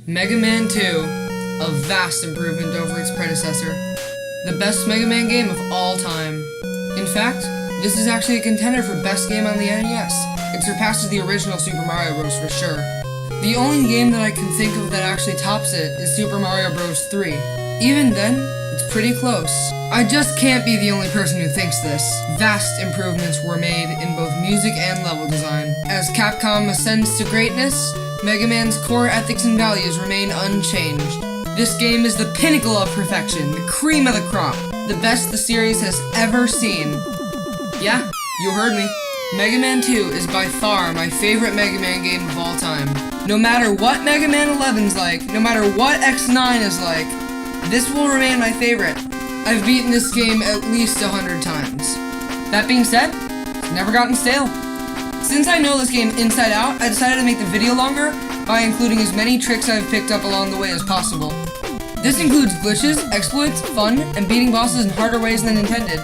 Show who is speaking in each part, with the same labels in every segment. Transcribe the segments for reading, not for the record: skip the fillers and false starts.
Speaker 1: Mega Man 2, a vast improvement over its predecessor. The best Mega Man game of all time. In fact, this is actually a contender for best game on the NES. It surpasses the original Super Mario Bros. For sure. The only game that I can think of that actually tops it is Super Mario Bros. 3. Even then, it's pretty close. I just can't be the only person who thinks this. Vast improvements were made in both music and level design. As Capcom ascends to greatness, Mega Man's core ethics and values remain unchanged. This game is the pinnacle of perfection, the cream of the crop, the best the series has ever seen. Yeah, you heard me. Mega Man 2 is by far my favorite Mega Man game of all time. No matter what Mega Man 11's like, no matter what X9 is like, this will remain my favorite. I've beaten this game at least 100 times. That being said, it's never gotten stale. Since I know this game inside out, I decided to make the video longer by including as many tricks I've picked up along the way as possible. This includes glitches, exploits, fun, and beating bosses in harder ways than intended.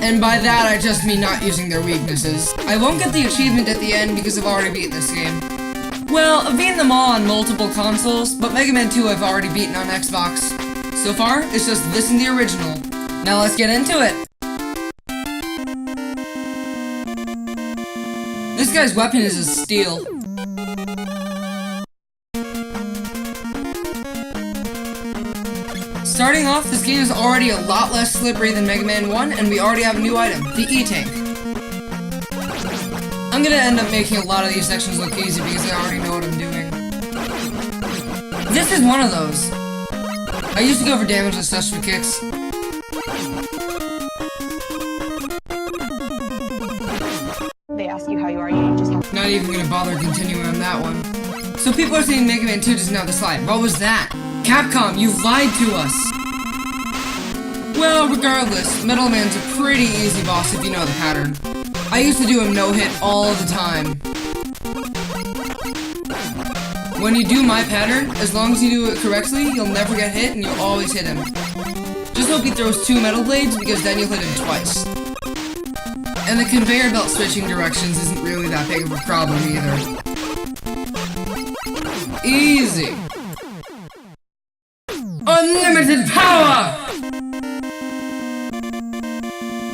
Speaker 1: And by that, I just mean not using their weaknesses. I won't get the achievement at the end because I've already beaten this game. Well, I've beaten them all on multiple consoles, but Mega Man 2 I've already beaten on Xbox. So far, it's just this and the original. Now let's get into it! This guy's weapon is a steal. Starting off, this game is already a lot less slippery than Mega Man 1, and we already have a new item, the E-Tank. I'm gonna end up making a lot of these sections look easy because I already know what I'm doing. This is one of those. I used to go for damage and stuff for kicks.
Speaker 2: They ask you how you are, you just have to...
Speaker 1: Not even gonna bother continuing on that one. So people are saying Mega Man 2 doesn't have the slide. What was that? Capcom, you've lied to us! Well, regardless, Metal Man's a pretty easy boss if you know the pattern. I used to do him no-hit all the time. When you do my pattern, as long as you do it correctly, you'll never get hit and you'll always hit him. Just hope he throws 2 metal blades because then you'll hit him twice. And the conveyor belt switching directions isn't really that big of a problem either. Easy! Unlimited power!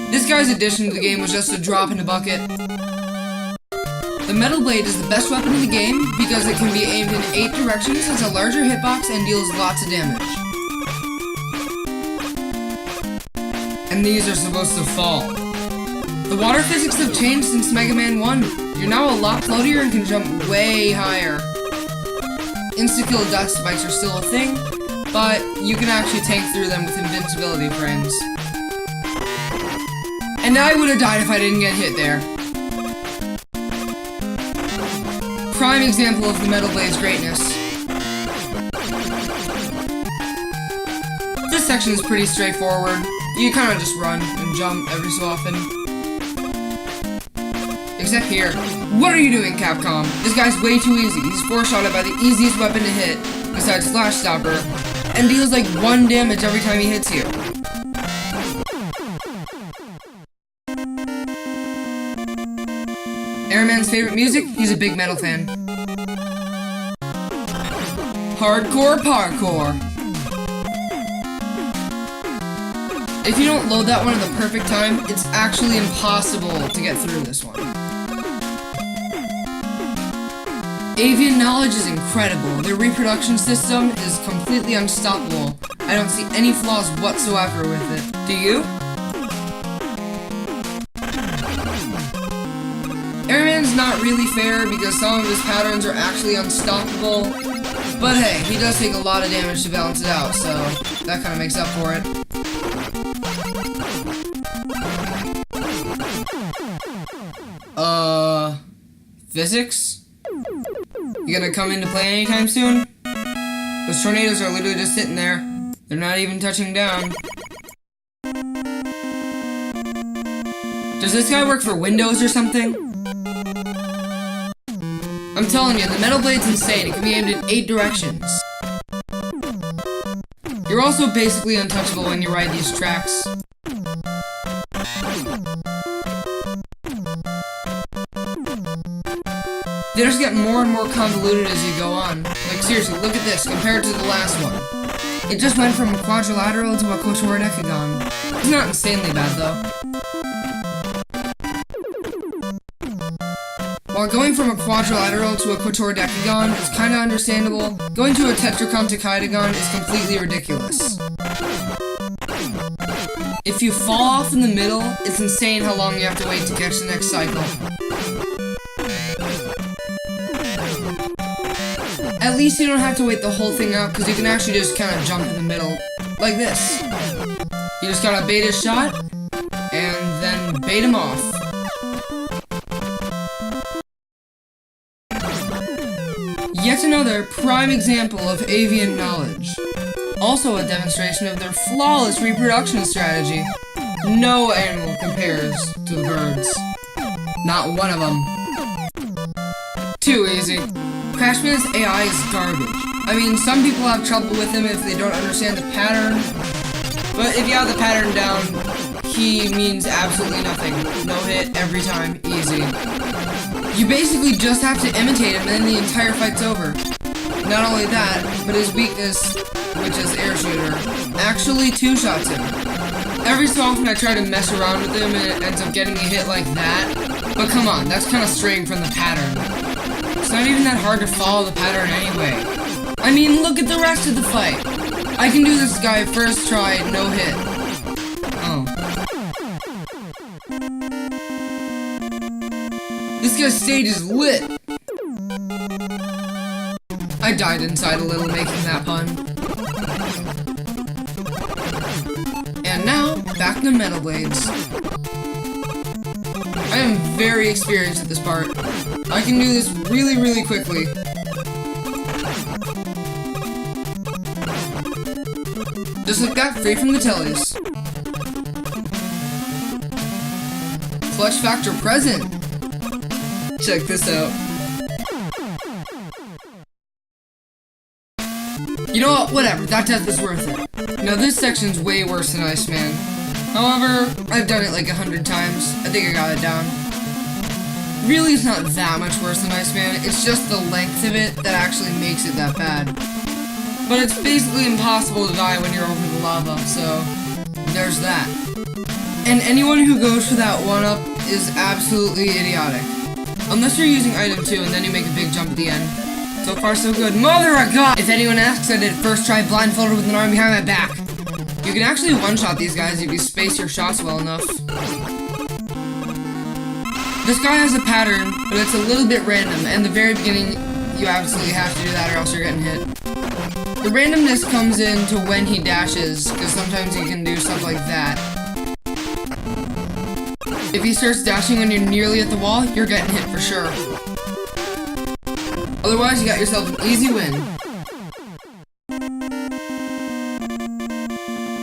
Speaker 1: This guy's addition to the game was just a drop in the bucket. The Metal Blade is the best weapon in the game because it can be aimed in 8 directions, has a larger hitbox, and deals lots of damage. And these are supposed to fall. The water physics have changed since Mega Man 1. You're now a lot floatier and can jump way higher. Insta-kill dust spikes are still a thing, but you can actually tank through them with invincibility frames. And I would have died if I didn't get hit there. Prime example of the Metal Blade's greatness. This section is pretty straightforward. You kind of just run and jump every so often. Except here. What are you doing, Capcom? This guy's way too easy. He's 4-shotted by the easiest weapon to hit, besides Flash Stopper, and deals like 1 damage every time he hits you. Airman's favorite music? He's a big metal fan. Hardcore parkour. If you don't load that one at the perfect time, it's actually impossible to get through this one. Avian knowledge is incredible. Their reproduction system is completely unstoppable. I don't see any flaws whatsoever with it. Do you? Airman's not really fair because some of his patterns are actually unstoppable. But hey, he does take a lot of damage to balance it out, so that kind of makes up for it. Physics? You gonna come into play anytime soon? Those tornadoes are literally just sitting there. They're not even touching down. Does this guy work for Windows or something? I'm telling you, the Metal Blade's insane. It can be aimed in 8 directions. You're also basically untouchable when you ride these tracks. They just get more and more convoluted as you go on. Like, seriously, look at this, compared to the last one. It just went from a quadrilateral to a quadridecagon. It's not insanely bad, though. While going from a quadrilateral to a quadridecagon is kinda understandable, going to a tetracantecadagon is completely ridiculous. If you fall off in the middle, it's insane how long you have to wait to catch the next cycle. At least you don't have to wait the whole thing out, because you can actually just kind of jump in the middle, like this. You just gotta bait his shot, and then bait him off. Yet another prime example of avian knowledge. Also a demonstration of their flawless reproduction strategy. No animal compares to the birds. Not one of them. Too easy. Crashman's AI is garbage. I mean, some people have trouble with him if they don't understand the pattern. But if you have the pattern down, he means absolutely nothing. No hit every time, easy. You basically just have to imitate him and then the entire fight's over. Not only that, but his weakness, which is air shooter, actually two-shots him. Every so often I try to mess around with him and it ends up getting a hit like that. But come on, that's kind of straying from the pattern. It's not even that hard to follow the pattern anyway. I mean, look at the rest of the fight. I can do this guy first try, no hit. Oh. This guy's stage is lit! I died inside a little making that pun. And now, back to Metal Blades. I am very experienced at this part. I can do this really, really quickly. Just like that, free from the tellies. Clutch factor present! Check this out. You know what? Whatever. That death is worth it. Now this section's way worse than Iceman. However, I've done it like 100 times. I think I got it down. Really, it's not that much worse than Iceman. It's just the length of it that actually makes it that bad. But it's basically impossible to die when you're over the lava, so there's that. And anyone who goes for that one-up is absolutely idiotic. Unless you're using item 2 and then you make a big jump at the end. So far, so good. Mother of God! If anyone asks, I did first try blindfolded with an arm behind my back. You can actually one-shot these guys if you space your shots well enough. This guy has a pattern, but it's a little bit random, and the very beginning, you absolutely have to do that or else you're getting hit. The randomness comes into when he dashes, because sometimes he can do stuff like that. If he starts dashing when you're nearly at the wall, you're getting hit for sure. Otherwise, you got yourself an easy win.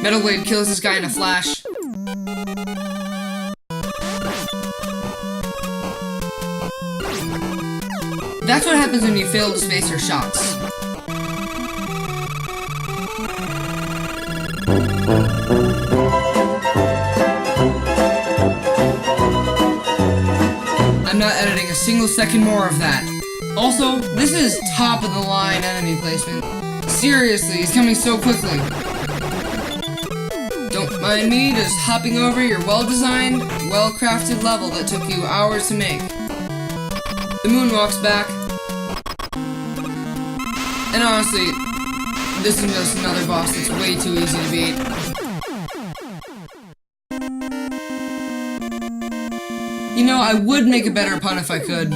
Speaker 1: Metal Blade kills this guy in a flash. That's what happens when you fail to space your shots. I'm not editing a single second more of that. Also, this is top of the line enemy placement. Seriously, he's coming so quickly. Don't mind me just hopping over your well-designed, well-crafted level that took you hours to make. The moon walks back. And honestly, this is just another boss that's way too easy to beat. You know, I would make a better pun if I could.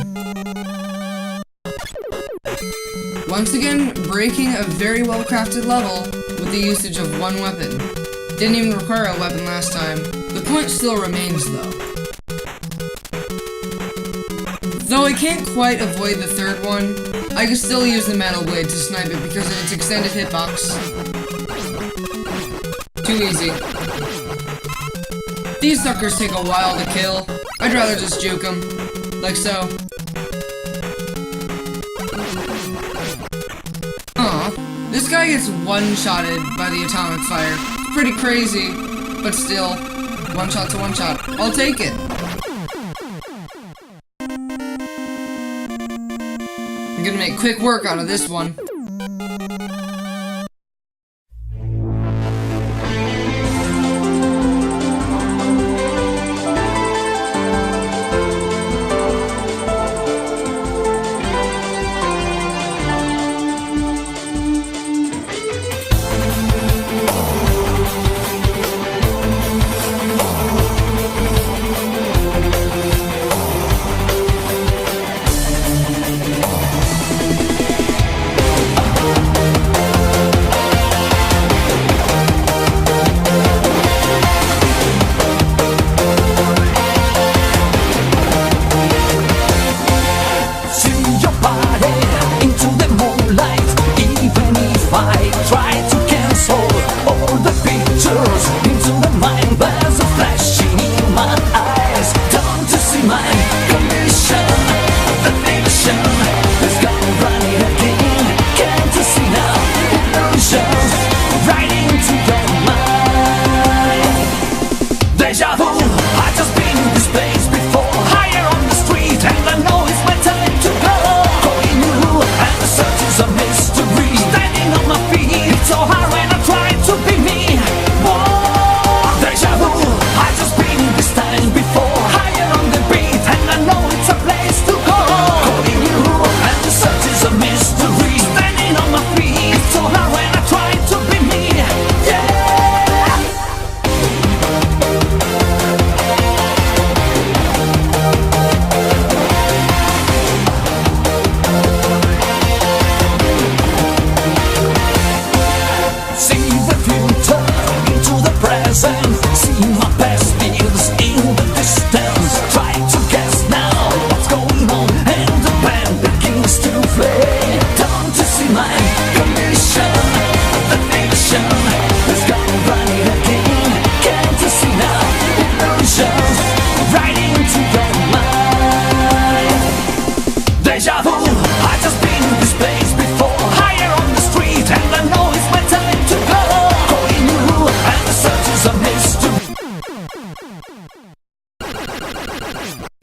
Speaker 1: Once again, breaking a very well-crafted level with the usage of one weapon. Didn't even require a weapon last time. The point still remains, though. Though I can't quite avoid the third one, I can still use the Metal Blade to snipe it because of its extended hitbox. Too easy. These suckers take a while to kill. I'd rather just juke them. Like so. Aw, this guy gets one-shotted by the atomic fire. It's pretty crazy, but still, one shot to one shot. I'll take it. gonna make quick work out of this one.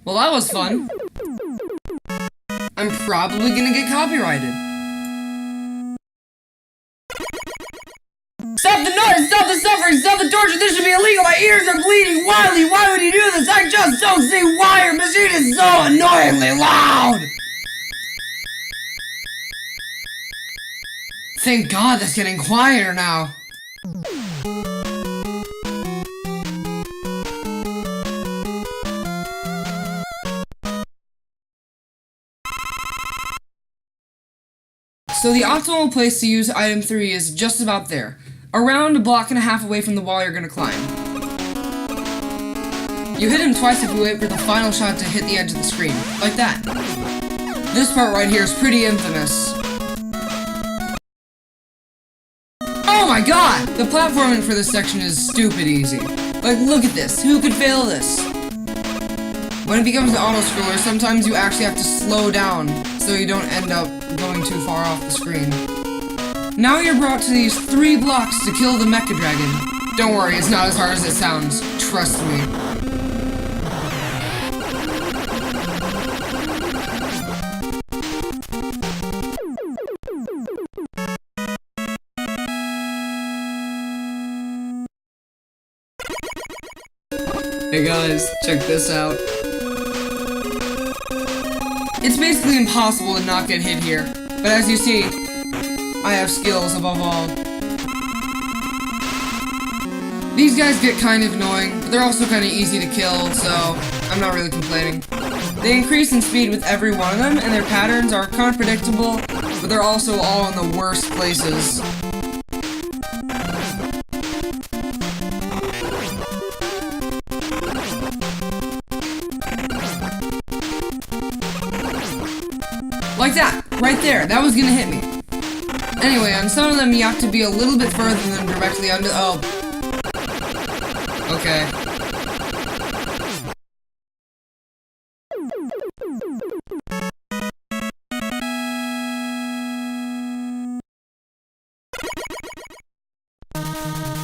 Speaker 1: Well, that was fun. I'm probably gonna get copyrighted. Stop the noise! Stop the suffering! Stop the torture! This should be illegal! My ears are bleeding wildly! Why would he do this? I just don't see why! Your machine is so annoyingly loud! Thank God that's getting quieter now. So the optimal place to use item 3 is just about there. Around a block and a half away from the wall you're gonna climb. You hit him twice if you wait for the final shot to hit the edge of the screen. Like that. This part right here is pretty infamous. Oh my god! The platforming for this section is stupid easy. Like, look at this. Who could fail this? When it becomes an auto-scroller, sometimes you actually have to slow down so you don't end up going too far off the screen. Now you're brought to these 3 blocks to kill the Mecha Dragon. Don't worry, it's not as hard as it sounds. Trust me. Hey guys, check this out. It's basically impossible to not get hit here, but as you see, I have skills above all. These guys get kind of annoying, but they're also kind of easy to kill, so I'm not really complaining. They increase in speed with every one of them, and their patterns are kind of predictable, but they're also all in the worst places. Like that, right there, that was gonna hit me. Anyway, on some of them you have to be a little bit further than directly under- oh. Okay.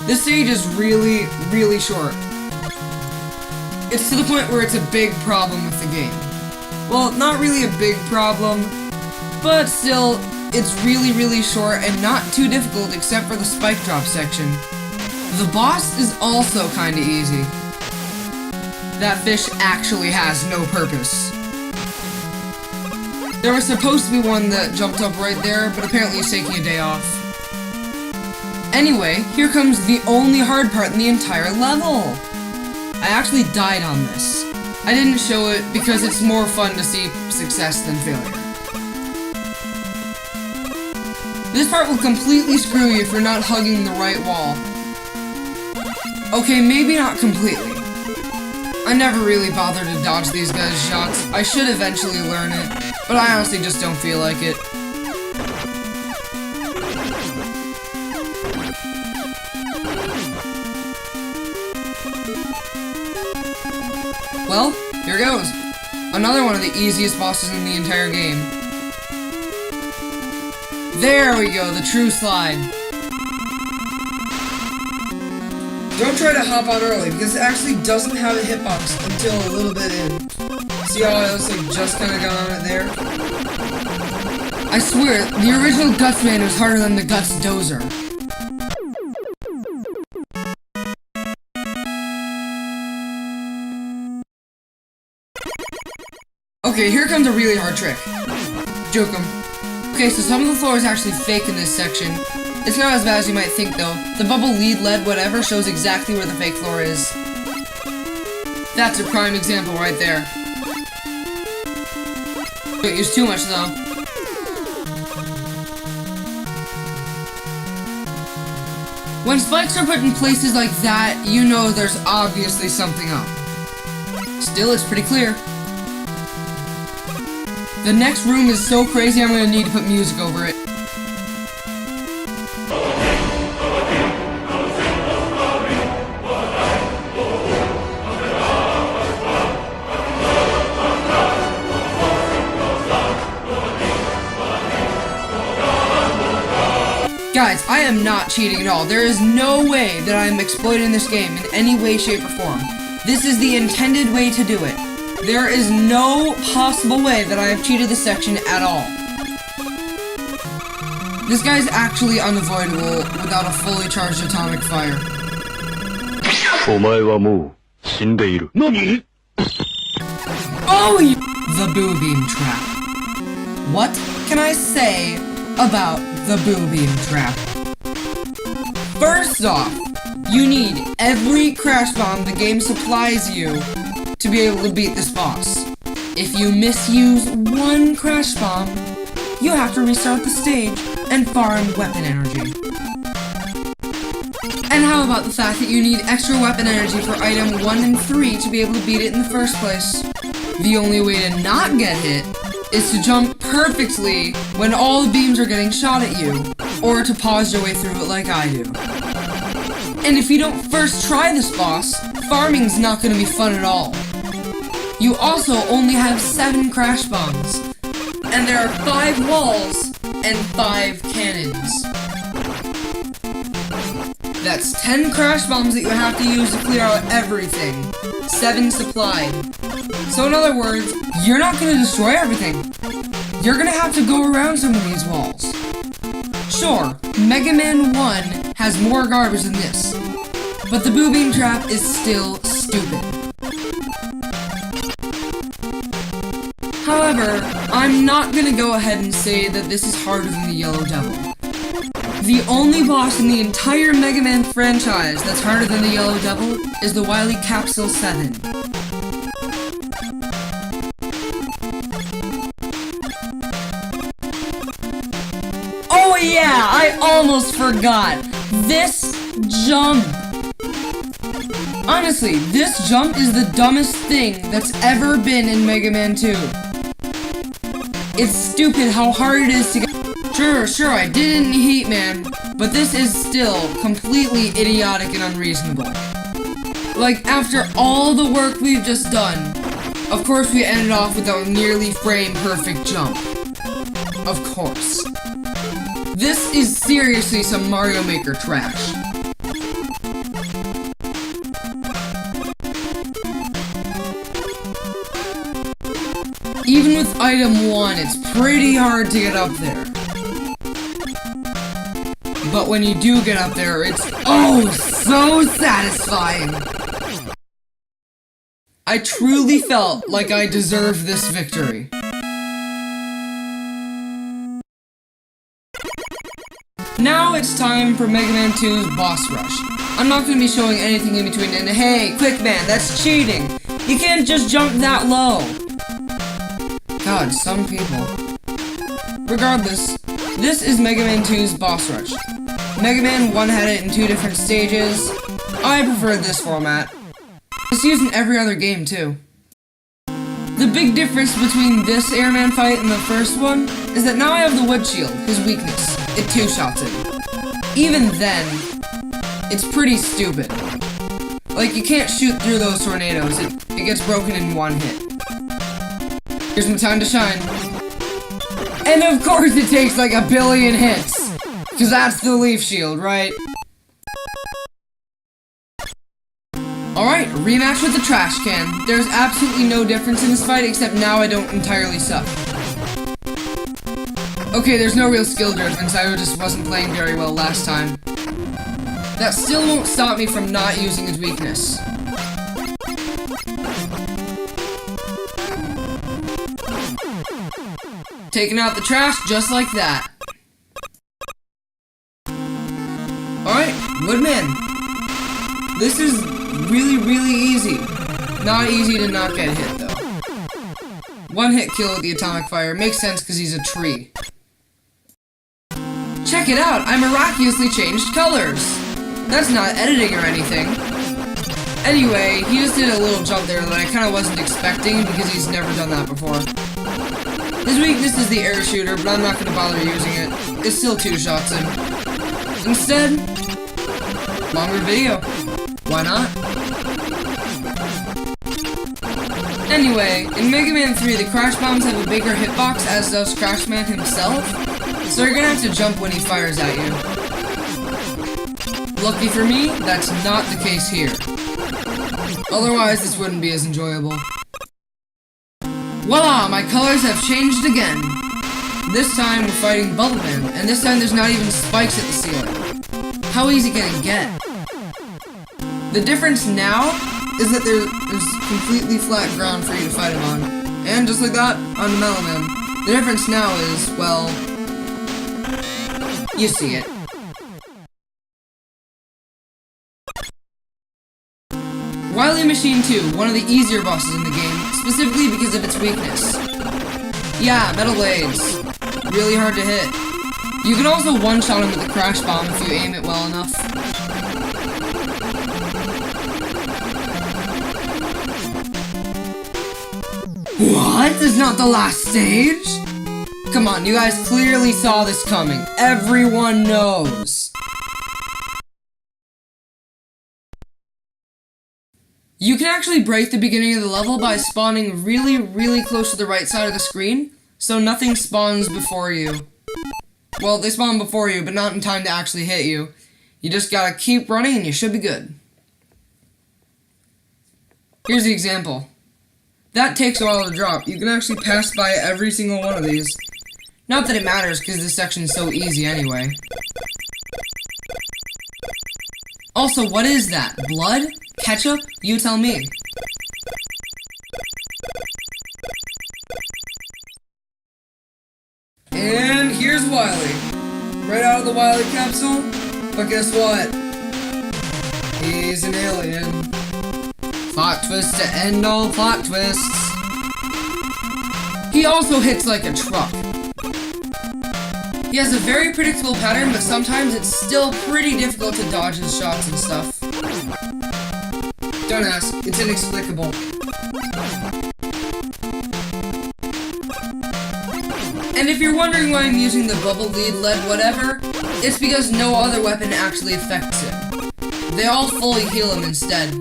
Speaker 1: This stage is really, really short. It's to the point where it's a big problem with the game. Well, not really a big problem, But still, it's really, really short and not too difficult except for the spike drop section. The boss is also kinda easy. That fish actually has no purpose. There was supposed to be one that jumped up right there, but apparently he's taking a day off. Anyway, here comes the only hard part in the entire level. I actually died on this. I didn't show it because it's more fun to see success than failure. This part will completely screw you if you're not hugging the right wall. Okay, maybe not completely. I never really bothered to dodge these guys' shots. I should eventually learn it, but I honestly just don't feel like it. Well, here goes. Another one of the easiest bosses in the entire game. There we go, the true slide. Don't try to hop on early, because it actually doesn't have a hitbox until a little bit in. See how I also just kinda got on it there? I swear, the original Guts Man was harder than the Guts Dozer. Okay, here comes a really hard trick. Joke 'em. Okay, so some of the floor is actually fake in this section. It's not as bad as you might think, though. The bubble, lead, lead, whatever shows exactly where the fake floor is. That's a prime example right there. Don't use too much, though. When spikes are put in places like that, you know there's obviously something up. Still, it's pretty clear. The next room is so crazy I'm gonna need to put music over it. Guys, I am not cheating at all. There is no way that I am exploiting this game in any way, shape, or form. This is the intended way to do it. There is no possible way that I have cheated this section at all. This guy's actually unavoidable without a fully charged atomic fire. Oh, the boo beam trap. What can I say about the boo beam trap? First off, you need every crash bomb the game supplies you to be able to beat this boss. If you misuse one crash bomb, you have to restart the stage and farm weapon energy. And how about the fact that you need extra weapon energy for item 1 and 3 to be able to beat it in the first place? The only way to not get hit is to jump perfectly when all the beams are getting shot at you, or to pause your way through it like I do. And if you don't first try this boss, farming's not gonna be fun at all. You also only have 7 crash bombs, and there are 5 walls and 5 cannons. That's 10 crash bombs that you have to use to clear out everything. 7 supplied. So in other words, you're not gonna destroy everything. You're gonna have to go around some of these walls. Sure, Mega Man 1 has more garbage than this, but the boo beam trap is still stupid. However, I'm not gonna go ahead and say that this is harder than the Yellow Devil. The only boss in the entire Mega Man franchise that's harder than the Yellow Devil is the Wily Capsule 7. Oh yeah, I almost forgot! This jump! Honestly, this jump is the dumbest thing that's ever been in Mega Man 2. It's stupid how hard it is to get. Sure, I did it in Heat Man, but this is still completely idiotic and unreasonable. Like, after all the work we've just done, of course we ended off with a nearly frame-perfect jump. Of course. This is seriously some Mario Maker trash. Even with item 1, it's pretty hard to get up there. But when you do get up there, it's oh so satisfying. I truly felt like I deserved this victory. Now it's time for Mega Man 2's boss rush. I'm not going to be showing anything in between, and hey, quick man, that's cheating! You can't just jump that low! God, some people. Regardless, this is Mega Man 2's boss rush. Mega Man 1 had it in 2 different stages. I preferred this format. It's used in every other game, too. The big difference between this Airman fight and the first one is that now I have the wood shield, his weakness. It 2-shots him. Even then, it's pretty stupid. Like, you can't shoot through those tornadoes. It gets broken in 1 hit. Here's my time to shine. And of course it takes like 1 billion hits. Because that's the leaf shield, right? Alright, rematch with the trash can. There's absolutely no difference in this fight except now I don't entirely suck. Okay, there's no real skill difference, I just wasn't playing very well last time. That still won't stop me from not using his weakness. Taking out the trash just like that. Alright, Woodman. This is really easy. Not easy to not get hit, though. 1-hit kill with the atomic fire. Makes sense because he's a tree. Check it out! I miraculously changed colors! That's not editing or anything. Anyway, he just did a little jump there that I kind of wasn't expecting because he's never done that before. His weakness is the air shooter, but I'm not going to bother using it. It still 2-shots him. Instead, longer video. Why not? Anyway, in Mega Man 3, the Crash Bombs have a bigger hitbox, as does Crash Man himself, so you're gonna have to jump when he fires at you. Lucky for me, that's not the case here. Otherwise, this wouldn't be as enjoyable. Voila! My colors have changed again! This time, we're fighting Bubble Man, and this time there's not even spikes at the ceiling. How easy can it get? The difference now is that there's completely flat ground for you to fight him on. And just like that, on the Mellow Man. The difference now is, well, you see it. Wily Machine 2, one of the easier bosses in the game, specifically because of its weakness. Yeah, metal blades. Really hard to hit. You can also one-shot him with a Crash Bomb if you aim it well enough. What? This is not the last stage? Come on, you guys clearly saw this coming. Everyone knows. You can actually break the beginning of the level by spawning really close to the right side of the screen, so nothing spawns before you. Well, they spawn before you, but not in time to actually hit you. You just gotta keep running and you should be good. Here's the example. That takes a while to drop. You can actually pass by every single one of these. Not that it matters, because this section's so easy anyway. Also, what is that? Blood? Ketchup? You tell me. And here's Wily. Right out of the Wily capsule. But guess what? He's an alien. Plot twist to end all plot twists. He also hits like a truck. He has a very predictable pattern, but sometimes it's still pretty difficult to dodge his shots and stuff. Don't ask, it's inexplicable. And if you're wondering why I'm using the bubble lead, lead, whatever, it's because no other weapon actually affects him. They all fully heal him instead.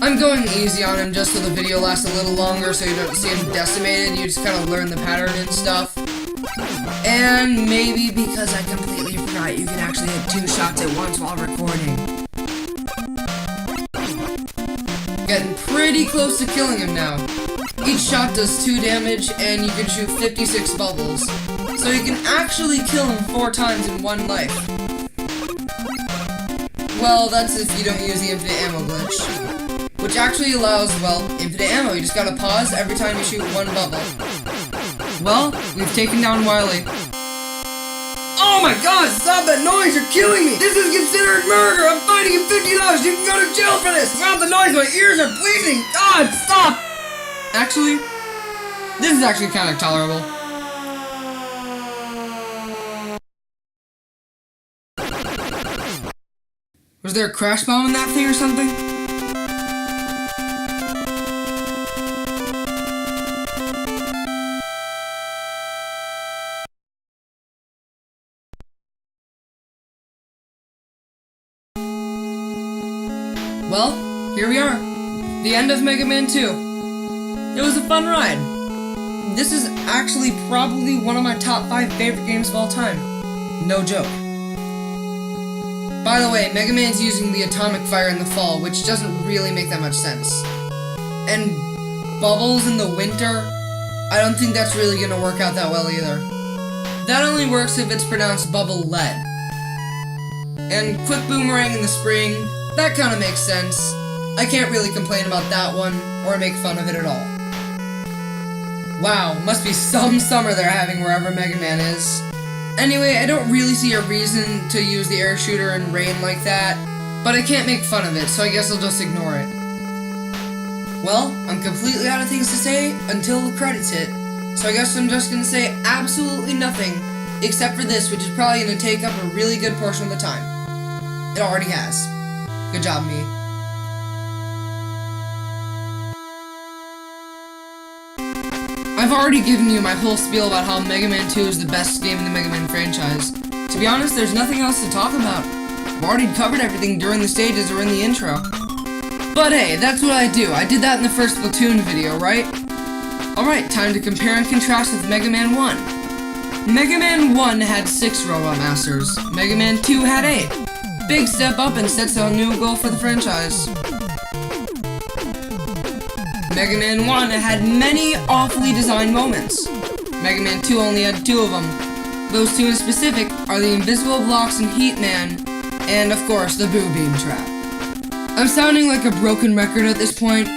Speaker 1: I'm going easy on him just so the video lasts a little longer so you don't see him decimated, you just kind of learn the pattern and stuff. And maybe because I completely forgot you can actually hit 2 shots at once while recording. Getting pretty close to killing him now. Each shot does 2 damage, and you can shoot 56 bubbles. So you can actually kill him 4 times in 1 life. Well, that's if you don't use the infinite ammo glitch. Which actually allows, well, infinite ammo. You just gotta pause every time you shoot 1 bubble. Well, we've taken down Wily. Oh my god, stop that noise, you're killing me! This is considered murder! I'm fighting you $50! You can go to jail for this! Stop the noise, my ears are bleeding! God, stop! Actually, this is actually kind of tolerable. Was there a crash bomb in that thing or something? Well, here we are. The end of Mega Man 2. It was a fun ride. This is actually probably one of my top 5 favorite games of all time. No joke. By the way, Mega Man's using the atomic fire in the fall, which doesn't really make that much sense. And bubbles in the winter, I don't think that's really gonna work out that well either. That only works if it's pronounced bubble lead. And quick boomerang in the spring, that kinda makes sense. I can't really complain about that one, or make fun of it at all. Wow, must be some summer they're having wherever Mega Man is. Anyway, I don't really see a reason to use the air shooter in rain like that, but I can't make fun of it, so I guess I'll just ignore it. Well, I'm completely out of things to say until the credits hit, so I guess I'm just gonna say absolutely nothing, except for this, which is probably gonna take up a really good portion of the time. It already has. Good job, me. I've already given you my whole spiel about how Mega Man 2 is the best game in the Mega Man franchise. To be honest, there's nothing else to talk about. I've already covered everything during the stages or in the intro. But hey, that's what I do. I did that in the first Splatoon video, right? Alright, time to compare and contrast with Mega Man 1. Mega Man 1 had 6 Robot Masters. Mega Man 2 had 8. Big step up and sets a new goal for the franchise. Mega Man 1 had many awfully designed moments. Mega Man 2 only had 2 of them. Those 2 in specific are the invisible blocks in Heat Man, and of course the Boo Beam Trap. I'm sounding like a broken record at this point,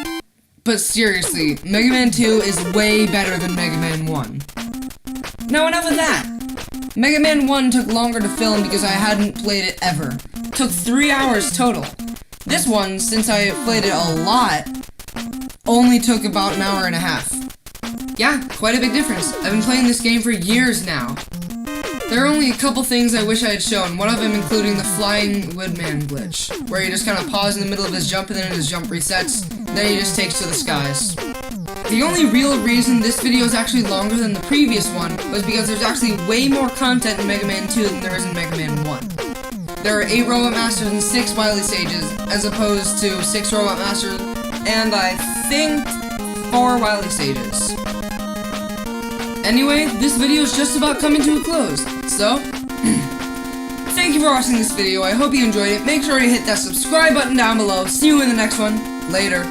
Speaker 1: but seriously, Mega Man 2 is way better than Mega Man 1. Now enough of that! Mega Man 1 took longer to film because I hadn't played it ever. It took 3 hours total. This one, since I played it a lot, only took about an hour and a half. Yeah, quite a big difference. I've been playing this game for years now. There are only a couple things I wish I had shown, one of them including the flying woodman glitch, where you just kind of pause in the middle of his jump and then his jump resets, then he just takes to the skies. The only real reason this video is actually longer than the previous one was because there's actually way more content in Mega Man 2 than there is in Mega Man 1. There are 8 Robot Masters and 6 Wily stages, as opposed to 6 Robot Masters and I think 4 Wily stages. Anyway, this video is just about coming to a close, so thank you for watching this video. I hope you enjoyed it. Make sure to hit that subscribe button down below. See you in the next one. Later.